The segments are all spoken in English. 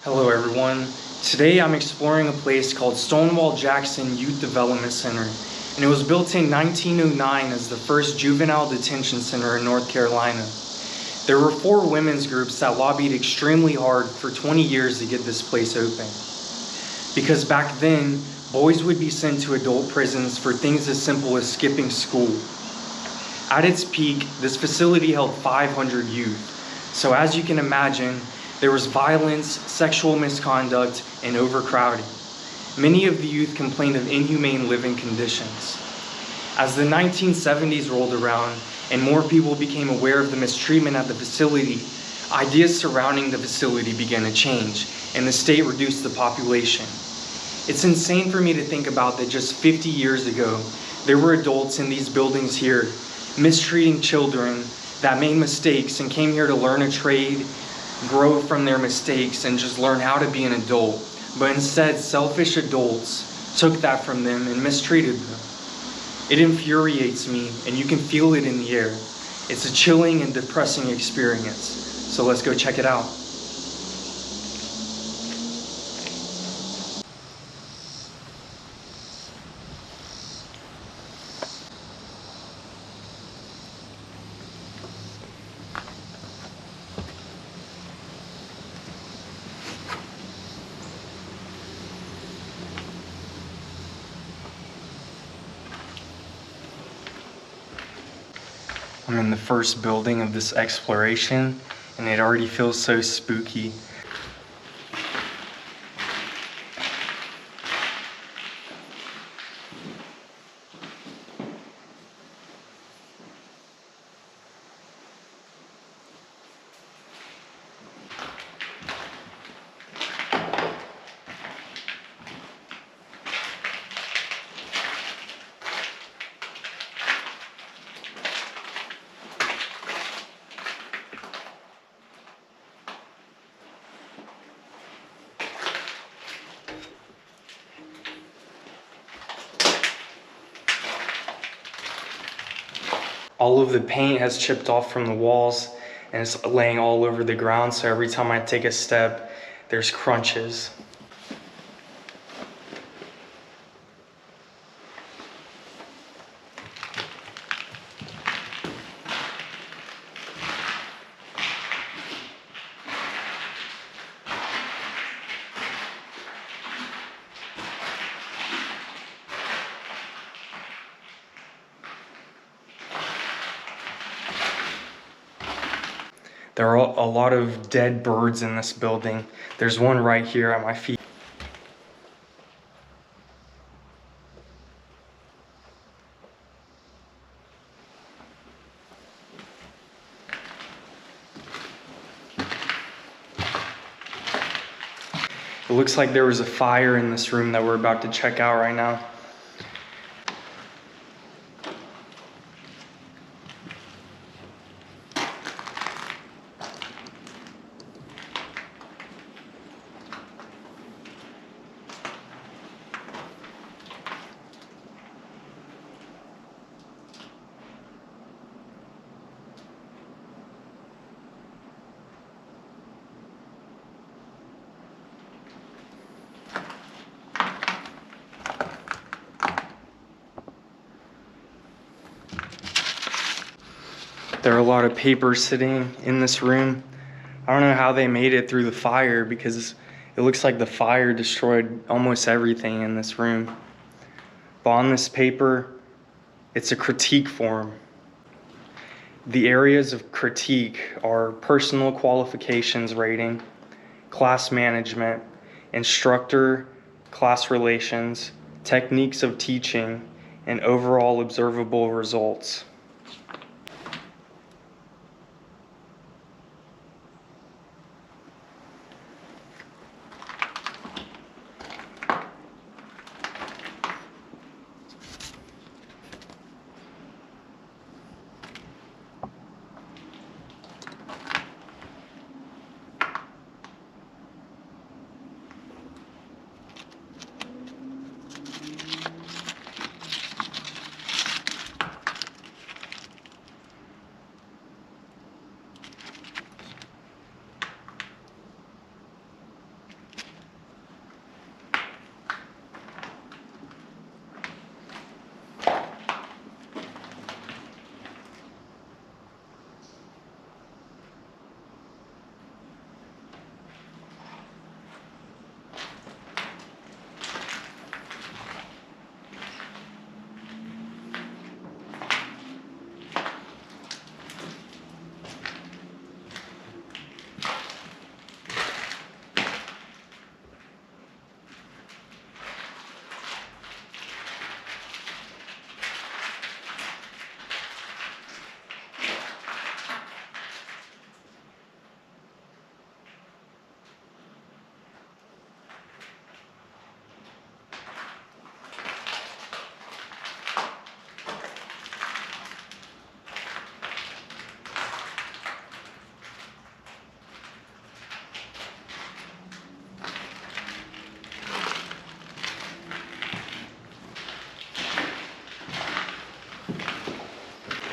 Hello everyone. Today I'm exploring a place called Stonewall Jackson Youth Development Center, and it was built in 1909 as the first juvenile detention center in North Carolina. There were 4 women's groups that lobbied extremely hard for 20 years to get this place open. Because back then, boys would be sent to adult prisons for things as simple as skipping school. At its peak, this facility held 500 youth. So as you can imagine, there was violence, sexual misconduct, and overcrowding. Many of the youth complained of inhumane living conditions. As the 1970s rolled around and more people became aware of the mistreatment at the facility, ideas surrounding the facility began to change, and the state reduced the population. It's insane for me to think about that just 50 years ago, there were adults in these buildings here mistreating children that made mistakes and came here to learn a trade, grow from their mistakes, and just learn how to be an adult. But instead, selfish adults took that from them and mistreated them. It infuriates me, and you can feel it in the air. It's a chilling and depressing experience. So let's go check it out. I'm in the first building of this exploration, and it already feels so spooky. All of the paint has chipped off from the walls and it's laying all over the ground, so every time I take a step, there's crunches. There are a lot of dead birds in this building. There's one right here at my feet. It looks like there was a fire in this room that we're about to check out right now. There are a lot of papers sitting in this room. I don't know how they made it through the fire because it looks like the fire destroyed almost everything in this room. But on this paper, it's a critique form. The areas of critique are personal qualifications rating, class management, instructor, class relations, techniques of teaching, and overall observable results.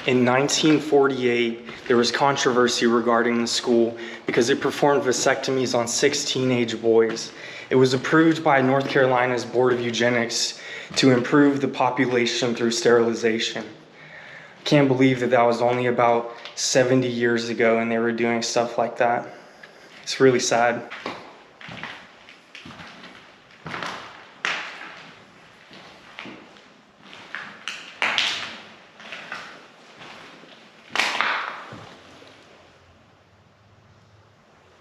In 1948, there was controversy regarding the school because it performed vasectomies on 6 teenage boys. It was approved by North Carolina's Board of Eugenics to improve the population through sterilization. I can't believe that that was only about 70 years ago and they were doing stuff like that. It's really sad.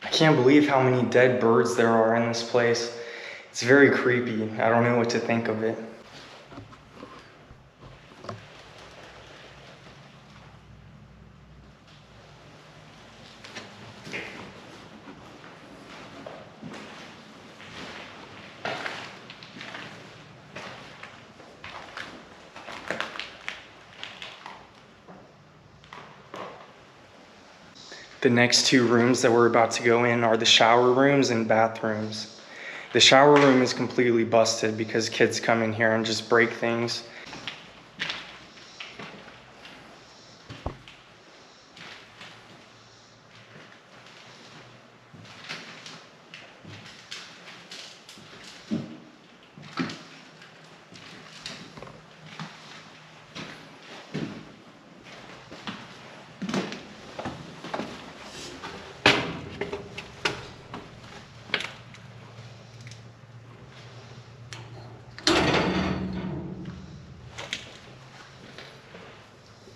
I can't believe how many dead birds there are in this place. It's very creepy. I don't know what to think of it. The next 2 rooms that we're about to go in are the shower rooms and bathrooms. The shower room is completely busted because kids come in here and just break things.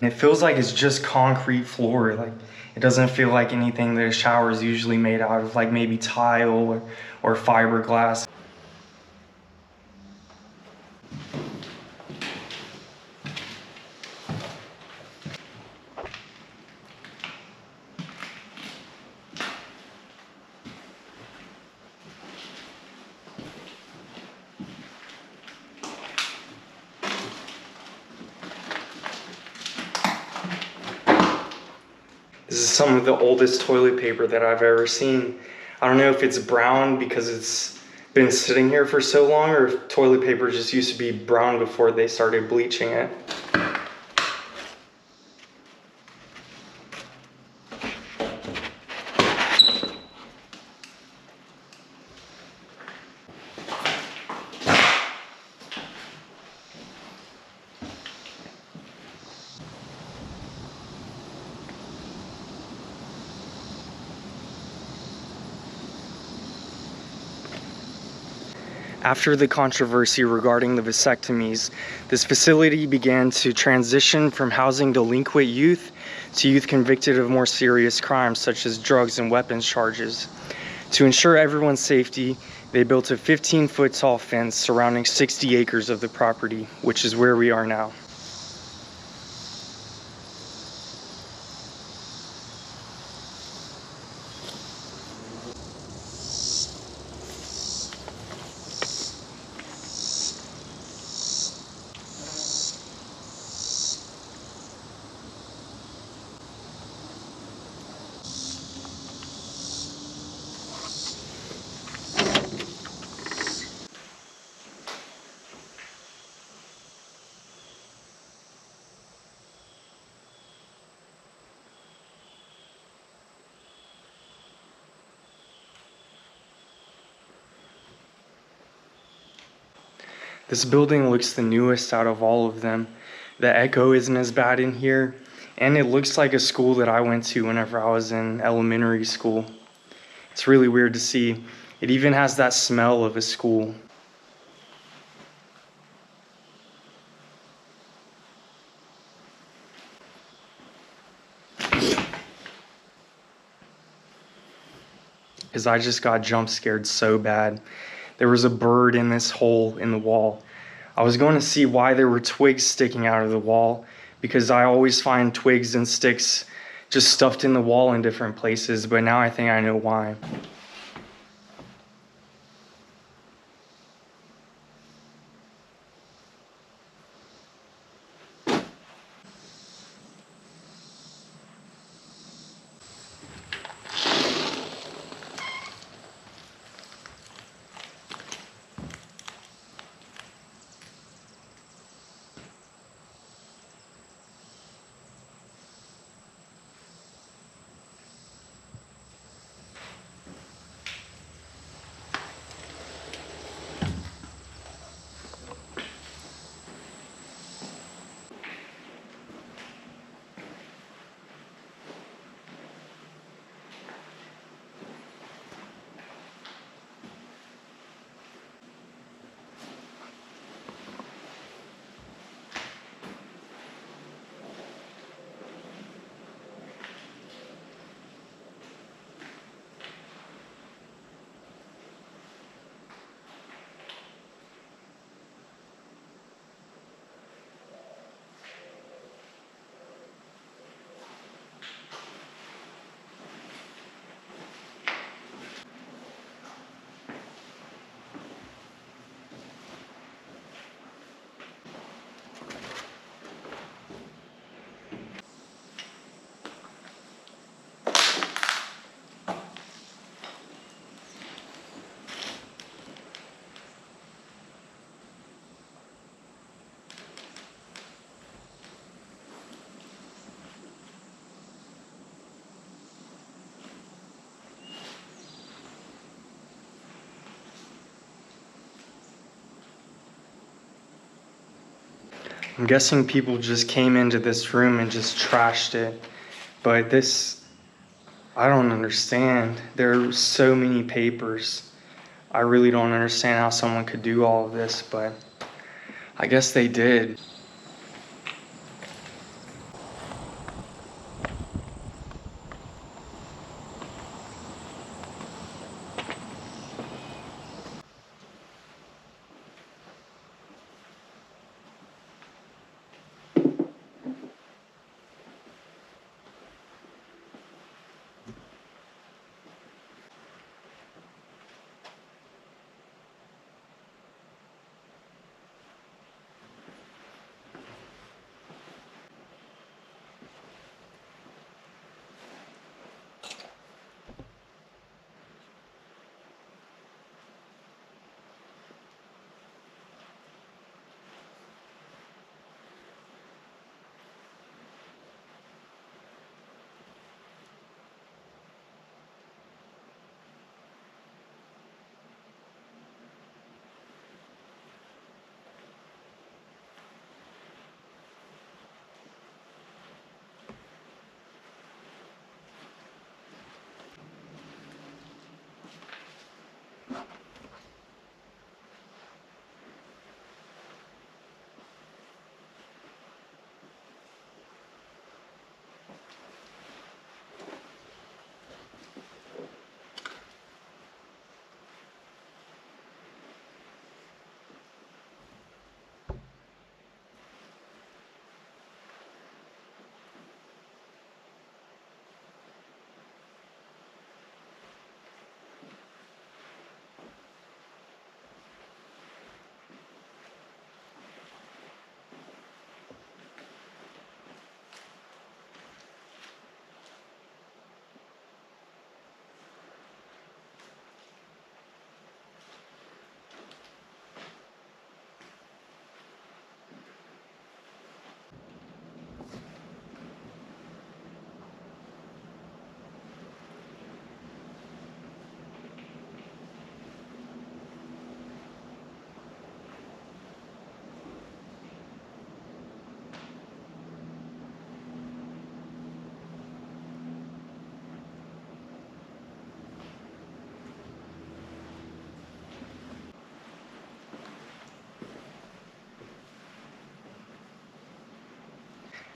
It feels like it's just concrete floor. Like, it doesn't feel like anything that a shower is usually made out of, like maybe tile or fiberglass. This is some of the oldest toilet paper that I've ever seen. I don't know if it's brown because it's been sitting here for so long, or if toilet paper just used to be brown before they started bleaching it. After the controversy regarding the vasectomies, this facility began to transition from housing delinquent youth to youth convicted of more serious crimes such as drugs and weapons charges. To ensure everyone's safety, they built a 15-foot tall fence surrounding 60 acres of the property, which is where we are now. This building looks the newest out of all of them. The echo isn't as bad in here, and it looks like a school that I went to whenever I was in elementary school. It's really weird to see. It even has that smell of a school. Because I just got jump scared so bad. There was a bird in this hole in the wall. I was going to see why there were twigs sticking out of the wall, because I always find twigs and sticks just stuffed in the wall in different places, but now I think I know why. I'm guessing people just came into this room and just trashed it. But this, I don't understand. There are so many papers. I really don't understand how someone could do all of this, but I guess they did.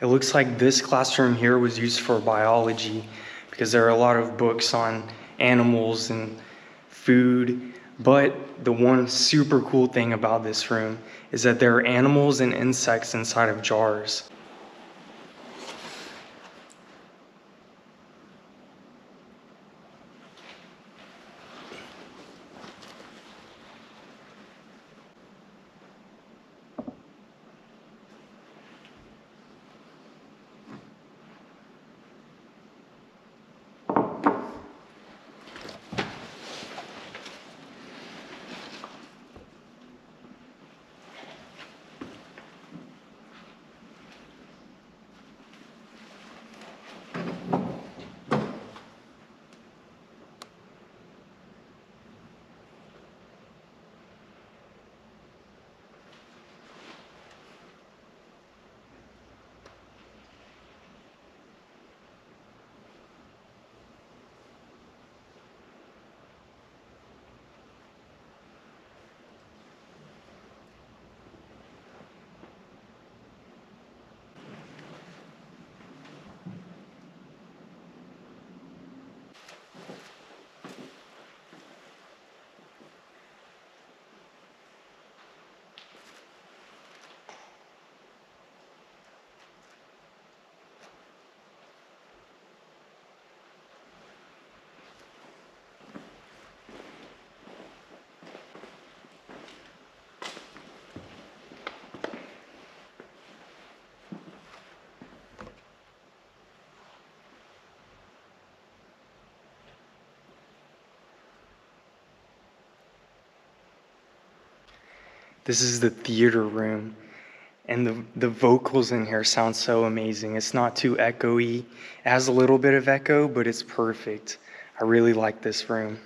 It looks like this classroom here was used for biology because there are a lot of books on animals and food. But the one super cool thing about this room is that there are animals and insects inside of jars. This is the theater room, and the vocals in here sound so amazing. It's not too echoey. It has a little bit of echo, but it's perfect. I really like this room.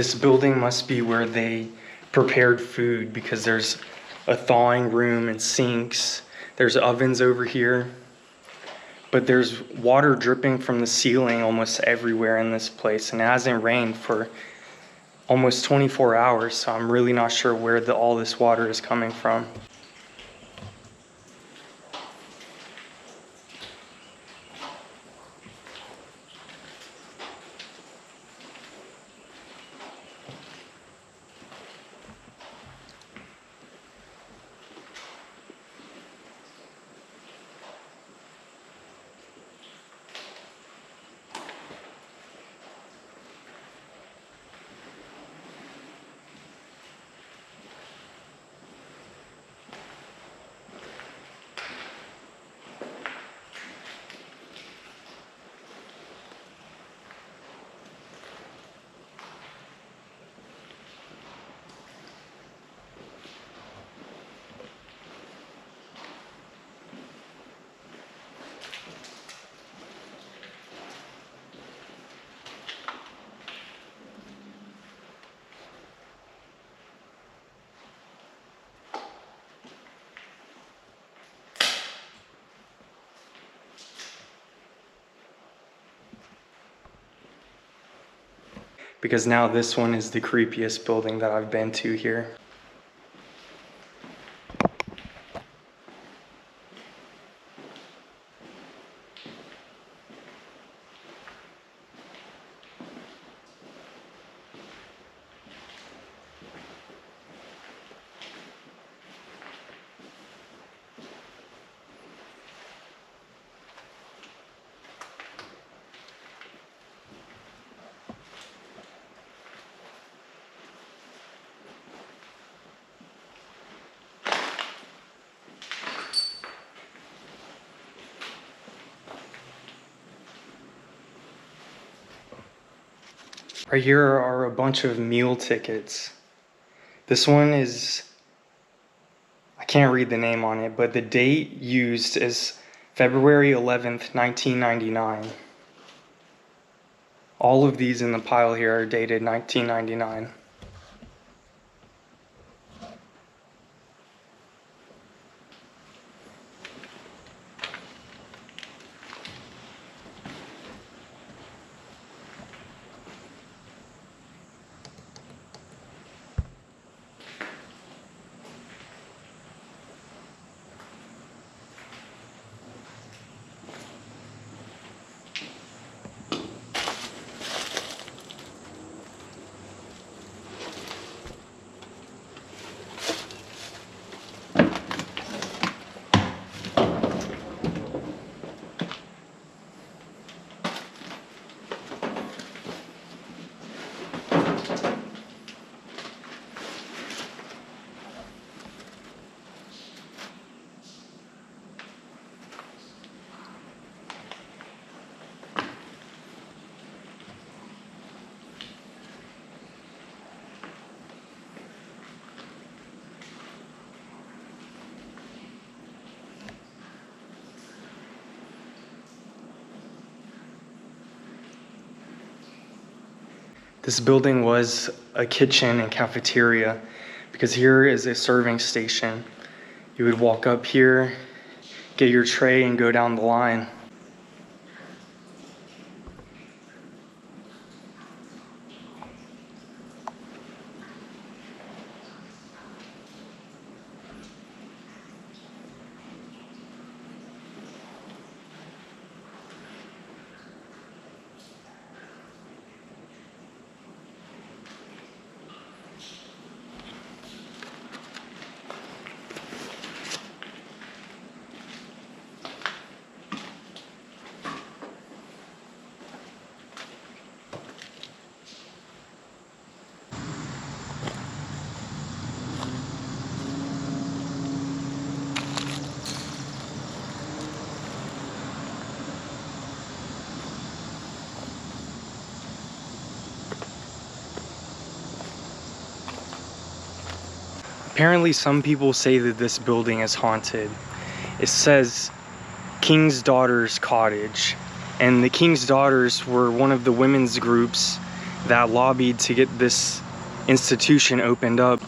This building must be where they prepared food because there's a thawing room and sinks. There's ovens over here. But there's water dripping from the ceiling almost everywhere in this place, and it hasn't rained for almost 24 hours, so I'm really not sure where all this water is coming from. Because now this one is the creepiest building that I've been to here. Right here are a bunch of meal tickets. This one is, I can't read the name on it, but the date used is February 11th, 1999. All of these in the pile here are dated 1999. This building was a kitchen and cafeteria because here is a serving station. You would walk up here, get your tray, and go down the line. Apparently, some people say that this building is haunted. It says King's Daughters Cottage, and the King's Daughters were one of the women's groups that lobbied to get this institution opened up.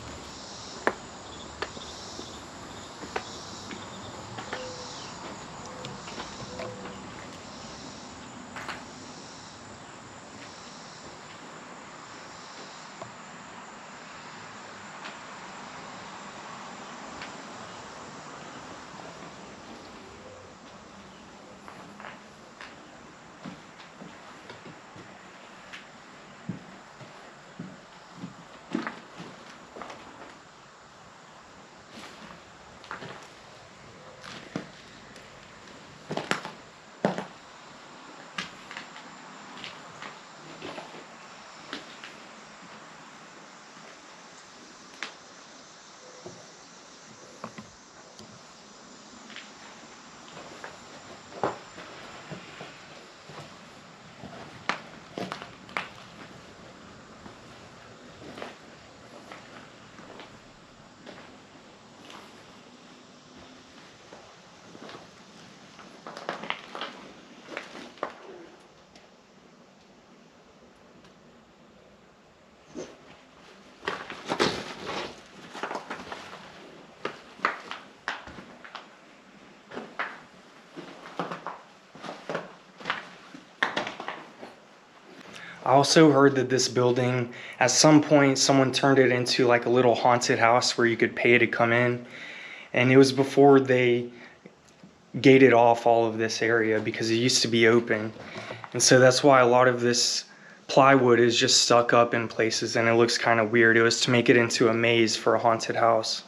I also heard that this building, at some point, someone turned it into like a little haunted house where you could pay to come in. And it was before they gated off all of this area because it used to be open. And so that's why a lot of this plywood is just stuck up in places and it looks kind of weird. It was to make it into a maze for a haunted house.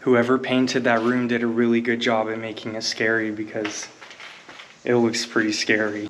Whoever painted that room did a really good job at making it scary because it looks pretty scary.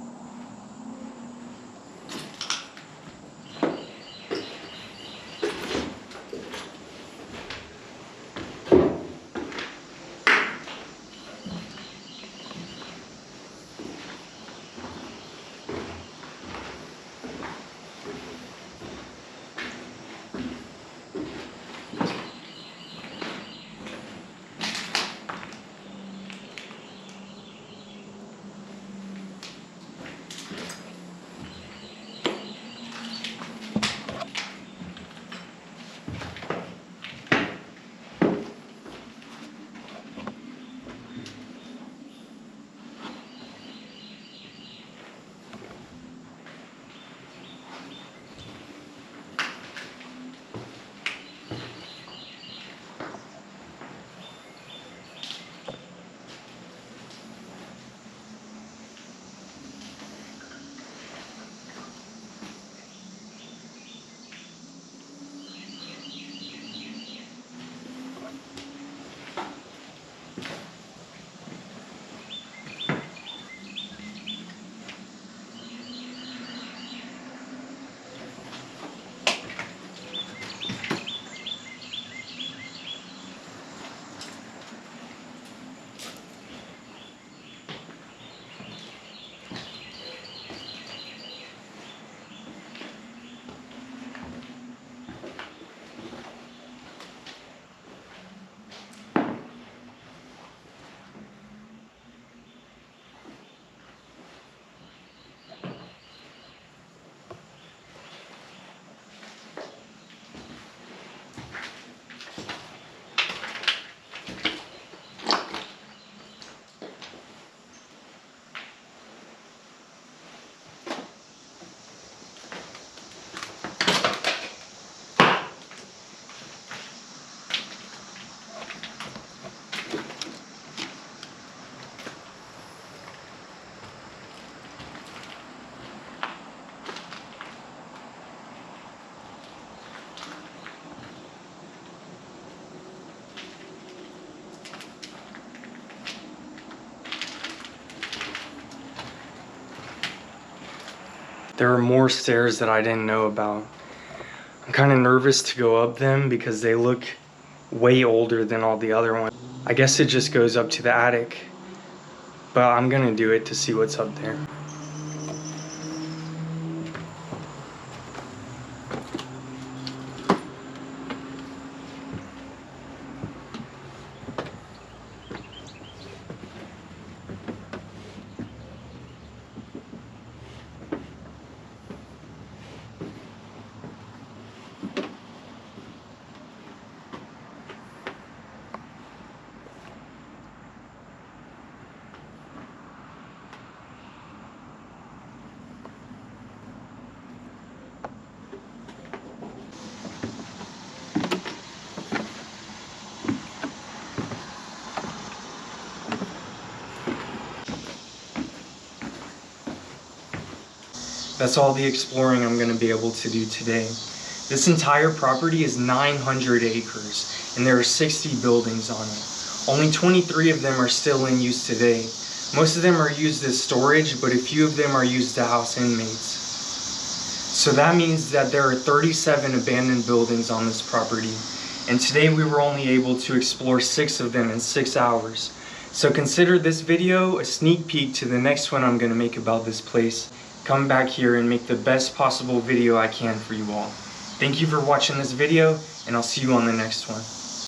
There are more stairs that I didn't know about. I'm kind of nervous to go up them because they look way older than all the other ones. I guess it just goes up to the attic, but I'm gonna do it to see what's up there. That's all the exploring I'm going to be able to do today. This entire property is 900 acres, and there are 60 buildings on it. Only 23 of them are still in use today. Most of them are used as storage, but a few of them are used to house inmates. So that means that there are 37 abandoned buildings on this property, and today we were only able to explore 6 of them in 6 hours. So consider this video a sneak peek to the next one I'm going to make about this place. Come back here and make the best possible video I can for you all. Thank you for watching this video, and I'll see you on the next one.